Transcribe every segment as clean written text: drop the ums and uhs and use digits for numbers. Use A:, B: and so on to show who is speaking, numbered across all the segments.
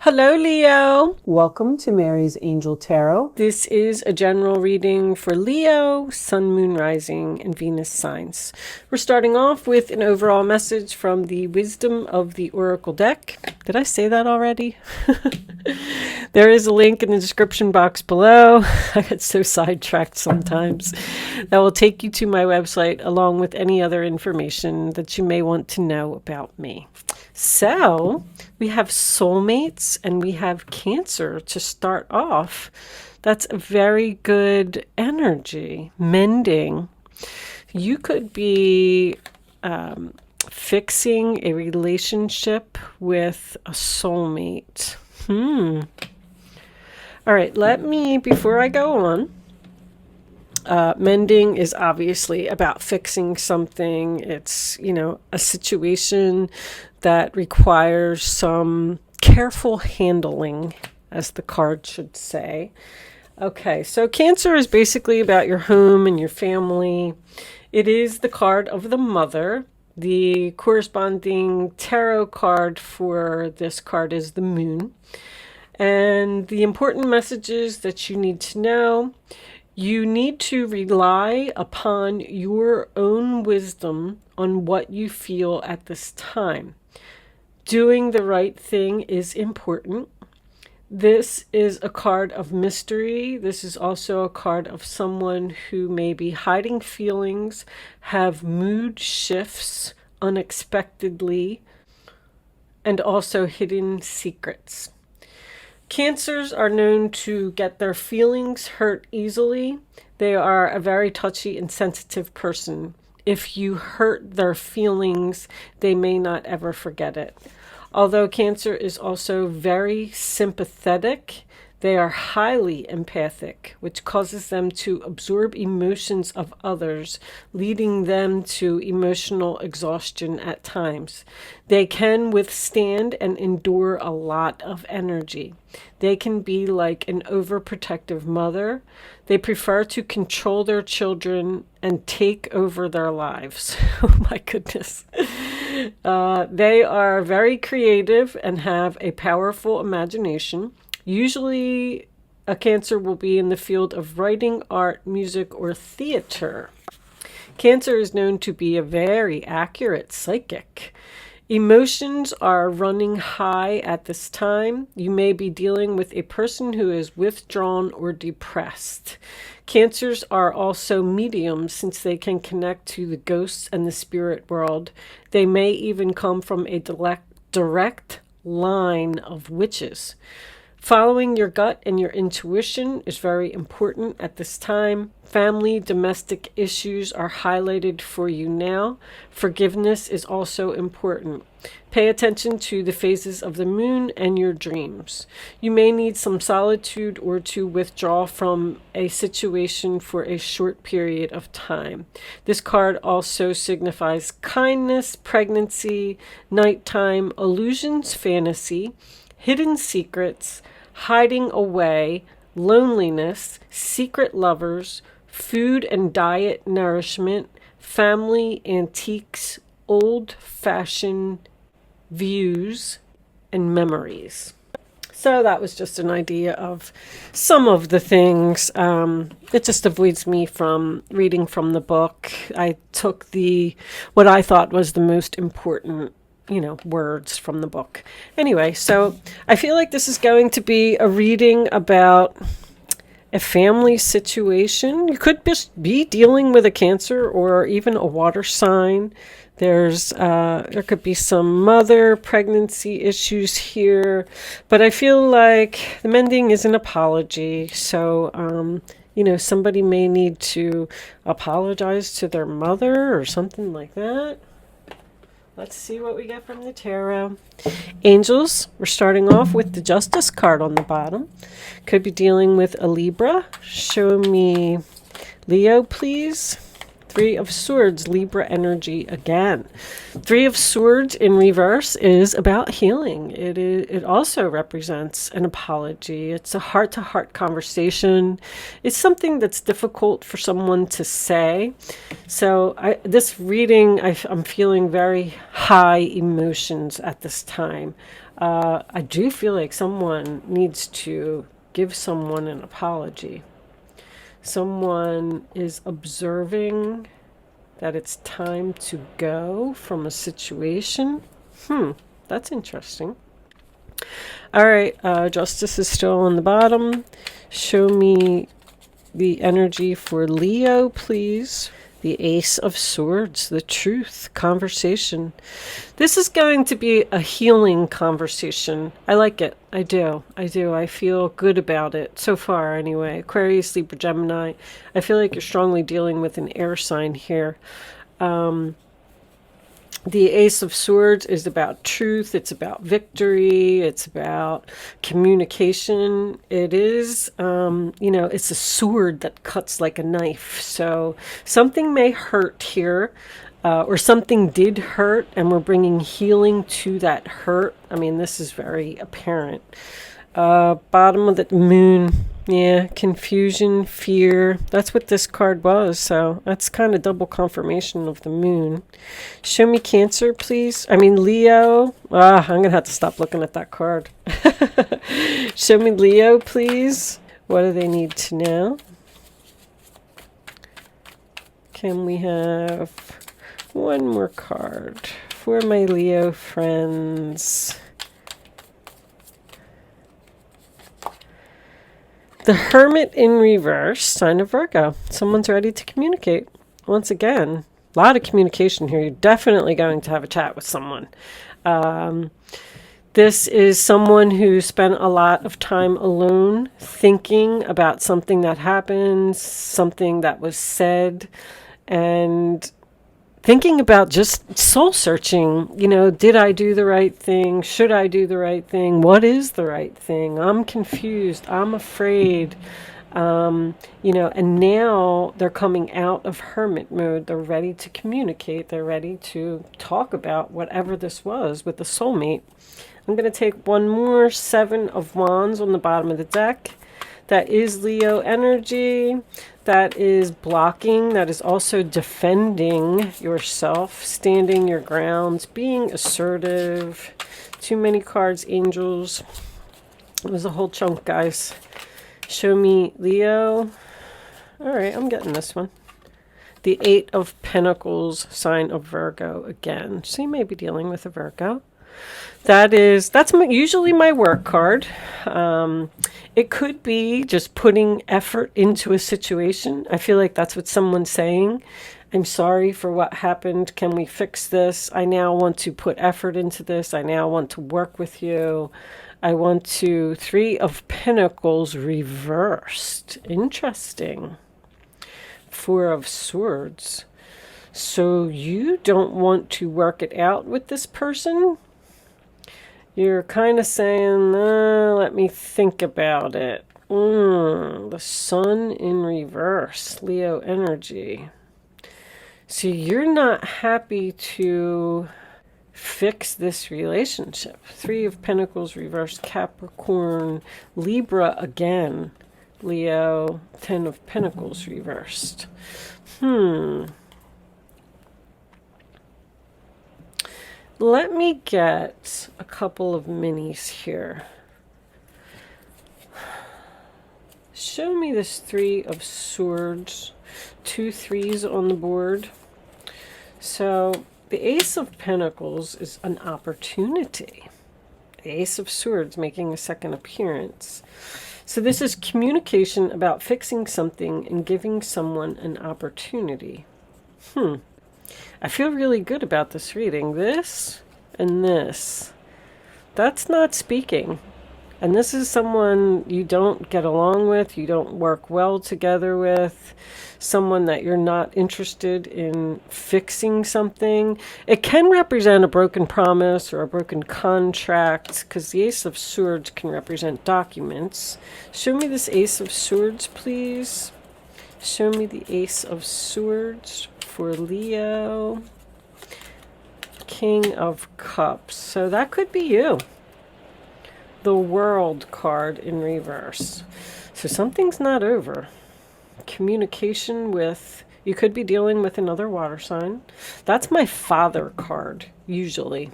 A: Hello, Leo.
B: Welcome to Mary's Angel Tarot.
A: This is a general reading for Leo, Sun, Moon, Rising, and Venus signs. We're starting off with an overall message from the Wisdom of the Oracle deck. Did I say that already? There is a link in the description box below. I get so sidetracked sometimes. That will take you to my website along with any other information that you may want to know about me. So, we have soulmates and we have Cancer to start off. That's a very good energy. Mending. You could be fixing a relationship with a soulmate. All right, before I go on, mending is obviously about fixing something. It's, a situation that requires some careful handling, as the card should say. Okay, so Cancer is basically about your home and your family. It is the card of the mother. The corresponding tarot card for this card is the Moon. And the important messages that you need to know: you need to rely upon your own wisdom on what you feel at this time. Doing the right thing is important. This is a card of mystery. This is also a card of someone who may be hiding feelings, have mood shifts unexpectedly, and also hidden secrets. Cancers are known to get their feelings hurt easily. They are a very touchy and sensitive person. If you hurt their feelings, they may not ever forget it. Although Cancer is also very sympathetic, they are highly empathic, which causes them to absorb emotions of others, leading them to emotional exhaustion at times. They can withstand and endure a lot of energy. They can be like an overprotective mother. They prefer to control their children and take over their lives. Oh my goodness. They are very creative and have a powerful imagination. Usually, a Cancer will be in the field of writing, art, music, or theater. Cancer is known to be a very accurate psychic. Emotions are running high at this time. You may be dealing with a person who is withdrawn or depressed. Cancers are also mediums, since they can connect to the ghosts and the spirit world. They may even come from a direct line of witches. Following your gut and your intuition is very important at this time. Family, domestic issues are highlighted for you now. Forgiveness is also important. Pay attention to the phases of the moon and your dreams. You may need some solitude or to withdraw from a situation for a short period of time. This card also signifies kindness, pregnancy, nighttime, illusions, fantasy, hidden secrets, hiding away, loneliness, secret lovers, food and diet nourishment, family antiques, old-fashioned views, and memories. So that was just an idea of some of the things. It just avoids me from reading from the book. I took what I thought was the most important words from the book. Anyway, so I feel like this is going to be a reading about a family situation. You could just be dealing with a Cancer or even a water sign. There could be some mother pregnancy issues here, but I feel like the mending is an apology. So, somebody may need to apologize to their mother or something like that. Let's see what we get from the tarot. Angels, we're starting off with the Justice card on the bottom. Could be dealing with a Libra. Show me Leo, please. Three of Swords, Libra energy again. Three of Swords in reverse is about healing. It also represents an apology. It's a heart-to-heart conversation. It's something that's difficult for someone to say. So this reading, I'm feeling very high emotions at this time. I do feel like someone needs to give someone an apology. Someone is observing that it's time to go from a situation. That's interesting. All right, Justice is still on the bottom. Show me the energy for Leo, please. The Ace of Swords, the truth, conversation. This is going to be a healing conversation. I like it. I do. I feel good about it so far anyway. Aquarius, Libra, Gemini. I feel like you're strongly dealing with an air sign here. The Ace of Swords is about truth. It's about victory. It's about communication. It is, it's a sword that cuts like a knife. So something may hurt here, or something did hurt, and we're bringing healing to that hurt. I mean, this is very apparent. Bottom of the moon. Yeah, confusion, fear. That's what this card was. So that's kind of double confirmation of the moon. Show me Cancer, please. I mean, Leo. I'm going to have to stop looking at that card. Show me Leo, please. What do they need to know? Can we have one more card for my Leo friends? The Hermit in reverse, sign of Virgo. Someone's ready to communicate. Once again, a lot of communication here. You're definitely going to have a chat with someone. This is someone who spent a lot of time alone thinking about something that happened, something that was said, and thinking about just soul searching. Did I do the right thing? Should I do the right thing? What is the right thing? I'm confused. I'm afraid. And now they're coming out of hermit mode. They're ready to communicate. They're ready to talk about whatever this was with the soulmate. I'm going to take one more 7 of Wands on the bottom of the deck. That is Leo energy. That is blocking. That is also defending yourself, standing your grounds, being assertive. Too many cards, angels. It was a whole chunk, guys. Show me Leo. All right, I'm getting this one. The 8 of Pentacles, sign of Virgo again. So you may be dealing with a Virgo. That's usually my work card. It could be just putting effort into a situation. I feel like that's what someone's saying. I'm sorry for what happened. Can we fix this? I now want to put effort into this. I now want to work with you. I want to. 3 of Pentacles reversed. Interesting. 4 of Swords. So you don't want to work it out with this person? You're kind of saying, let me think about it. The Sun in reverse, Leo energy. So you're not happy to fix this relationship. 3 of Pentacles reversed, Capricorn, Libra again, Leo, 10 of Pentacles reversed. Let me get a couple of minis here. Show me this 3 of Swords. 2 3s on the board. So the Ace of Pentacles is an opportunity. The Ace of Swords making a second appearance. So this is communication about fixing something and giving someone an opportunity. I feel really good about this reading. This and this. That's not speaking. And this is someone you don't get along with, you don't work well together with, someone that you're not interested in fixing something. It can represent a broken promise or a broken contract, because the Ace of Swords can represent documents. Show me this Ace of Swords, please. Show me the Ace of Swords for Leo. King of Cups. So that could be you. The World card in reverse. So something's not over. Communication with, you could be dealing with another water sign. That's my Father card, usually.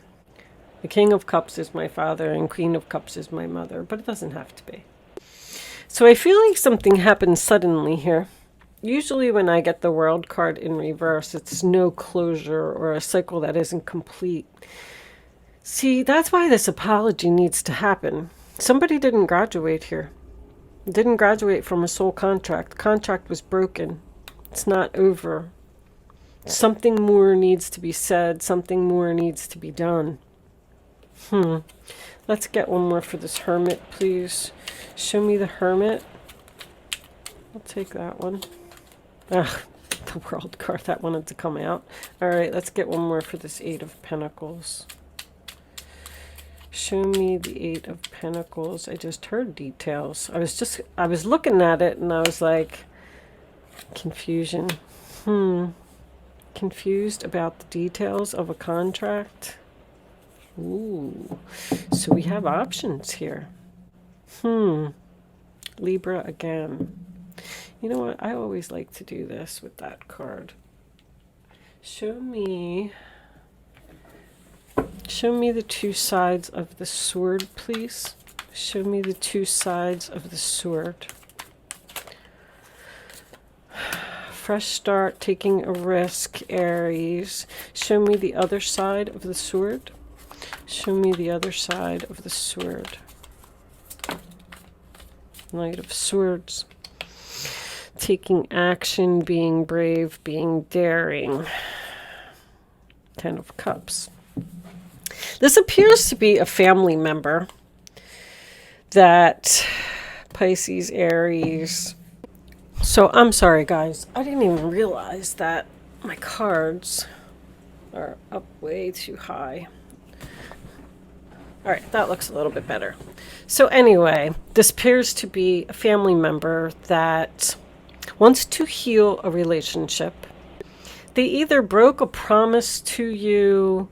A: The King of Cups is my father and Queen of Cups is my mother, but it doesn't have to be. So I feel like something happened suddenly here. Usually when I get the World card in reverse, it's no closure or a cycle that isn't complete. See, that's why this apology needs to happen. Somebody didn't graduate here. Didn't graduate from a soul contract. The contract was broken. It's not over. Something more needs to be said. Something more needs to be done. Let's get one more for this Hermit, please. Show me the Hermit. I'll take that one. Ugh, the World card, that wanted to come out. All right, let's get one more for this Eight of Pentacles. Show me the Eight of Pentacles. I just heard details. I was looking at it and I was like, confusion. Confused about the details of a contract. Ooh, so we have options here. Libra again. You know what? I always like to do this with that card. Show me the two sides of the sword, please. Show me the two sides of the sword. Fresh start, taking a risk, Aries. Show me the other side of the sword. Show me the other side of the sword. Knight of Swords. Taking action, being brave, being daring. Ten of Cups. This appears to be a family member that Pisces, Aries. So I'm sorry, guys. I didn't even realize that my cards are up way too high. All right, that looks a little bit better. So anyway, this appears to be a family member that wants to heal a relationship. They either broke a promise to you,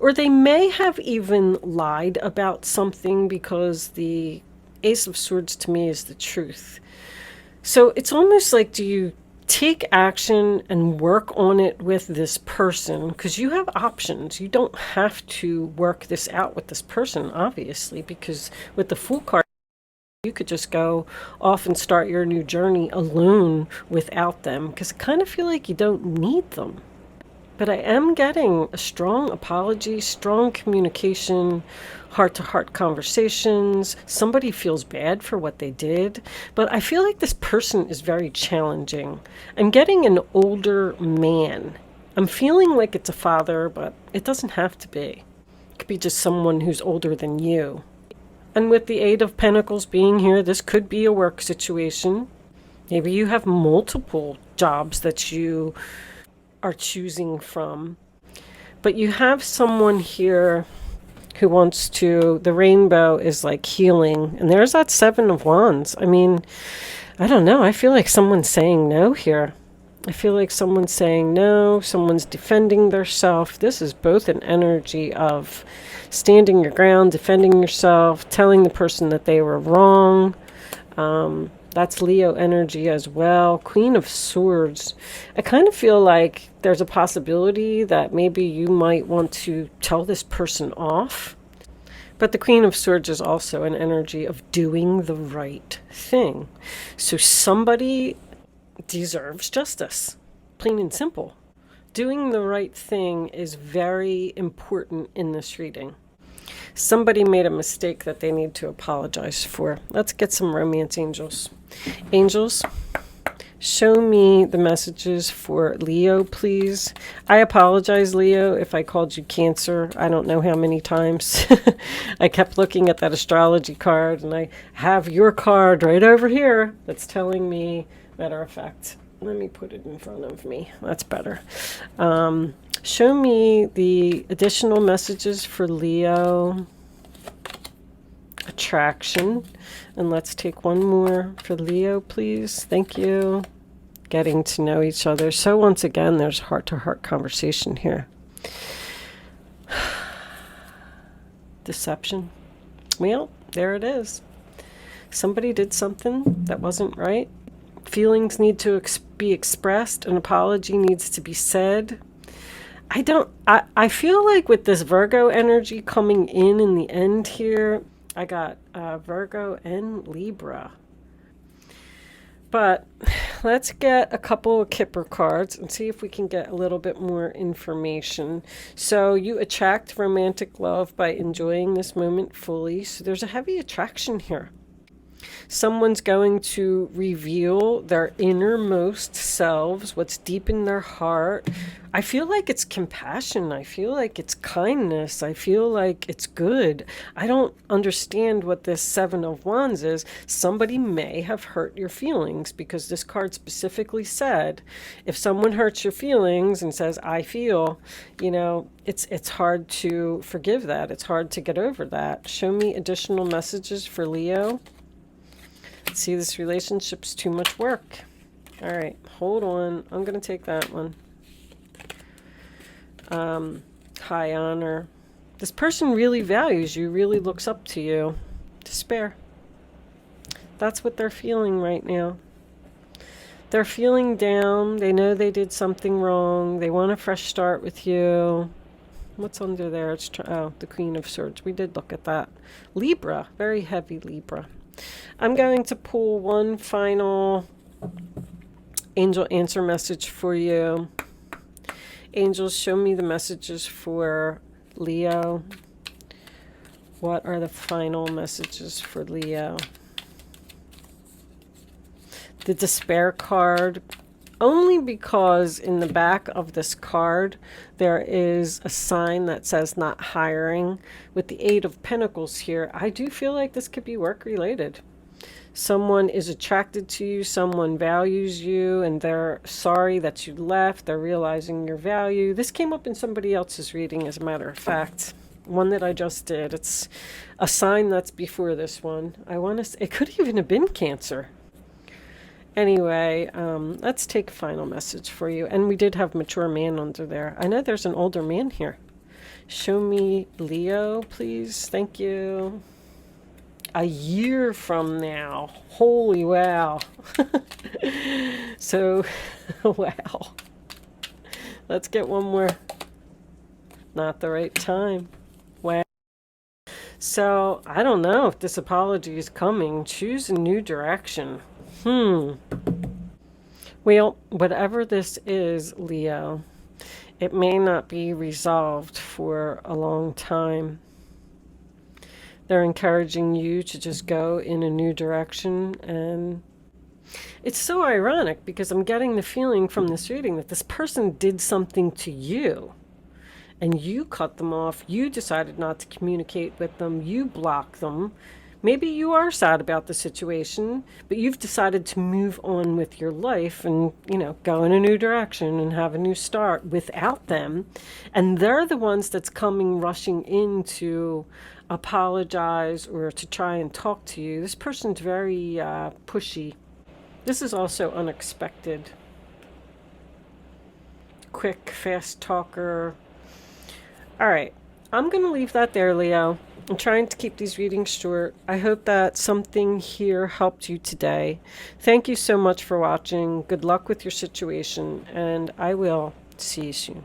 A: or they may have even lied about something, because the Ace of Swords to me is the truth. So it's almost like, do you take action and work on it with this person? Because you have options. You don't have to work this out with this person, obviously, because with the Fool card, you could just go off and start your new journey alone without them, because I kind of feel like you don't need them. But I am getting a strong apology, strong communication, heart-to-heart conversations. Somebody feels bad for what they did, but I feel like this person is very challenging. I'm getting an older man. I'm feeling like it's a father, but it doesn't have to be. It could be just someone who's older than you. And with the Eight of Pentacles being here, this could be a work situation. Maybe you have multiple jobs that you are choosing from. But you have someone here who wants to, the rainbow is like healing. And there's that Seven of Wands. I mean, I don't know. I feel like someone's saying no here. I feel like someone's saying no. Someone's defending their self. This is both an energy of standing your ground, defending yourself, telling the person that they were wrong. That's Leo energy as well. Queen of Swords. I kind of feel like there's a possibility that maybe you might want to tell this person off. But the Queen of Swords is also an energy of doing the right thing. So somebody deserves justice. Plain and simple. Doing the right thing is very important in this reading. Somebody made a mistake that they need to apologize for. Let's get some romance angels. Angels, show me the messages for Leo, please. I apologize, Leo, if I called you Cancer. I don't know how many times. I kept looking at that astrology card, and I have your card right over here that's telling me, matter of fact, let me put it in front of me. That's better. Show me the additional messages for Leo. Attraction. And let's take one more for Leo, please. Thank you. Getting to know each other. So once again, there's heart-to-heart conversation here. Deception. Well, there it is. Somebody did something that wasn't right. Feelings need to be expressed. An apology needs to be said. I feel like with this Virgo energy coming in the end here, I got Virgo and Libra. But let's get a couple of Kipper cards and see if we can get a little bit more information. So you attract romantic love by enjoying this moment fully. So there's a heavy attraction here. Someone's going to reveal their innermost selves, what's deep in their heart. I feel like it's compassion. I feel like it's kindness. I feel like it's good. I don't understand what this Seven of Wands is. Somebody may have hurt your feelings, because this card specifically said, if someone hurts your feelings and says, I feel, it's hard to forgive that. It's hard to get over that. Show me additional messages for Leo. See, this relationship's too much work. All right, hold on. I'm going to take that one. High honor. This person really values you, really looks up to you. Despair. That's what they're feeling right now. They're feeling down. They know they did something wrong. They want a fresh start with you. What's under there? It's the Queen of Swords. We did look at that. Libra. Very heavy Libra. I'm going to pull one final angel answer message for you. Angels, show me the messages for Leo. What are the final messages for Leo? The Despair card. Only because in the back of this card there is a sign that says not hiring. With the Eight of Pentacles here, I do feel like this could be work related. Someone is attracted to you, someone values you, and they're sorry that you left. They're realizing your value. This came up in somebody else's reading, as a matter of fact. One that I just did. It's a sign that's before this one. I want to say, it could even have been Cancer. Anyway, let's take a final message for you. And we did have mature man under there. I know there's an older man here. Show me Leo, please. Thank you. A year from now. Holy wow. So, wow. Let's get one more. Not the right time. Wow. So, I don't know if this apology is coming. Choose a new direction. Well, whatever this is, Leo, it may not be resolved for a long time. They're encouraging you to just go in a new direction. And it's so ironic, because I'm getting the feeling from this reading that this person did something to you and you cut them off. You decided not to communicate with them. You blocked them. Maybe you are sad about the situation, but you've decided to move on with your life and, go in a new direction and have a new start without them. And they're the ones that's coming rushing in to apologize or to try and talk to you. This person's very pushy. This is also unexpected. Quick, fast talker. All right, I'm going to leave that there, Leo. I'm trying to keep these readings short. I hope that something here helped you today. Thank you so much for watching. Good luck with your situation, and I will see you soon.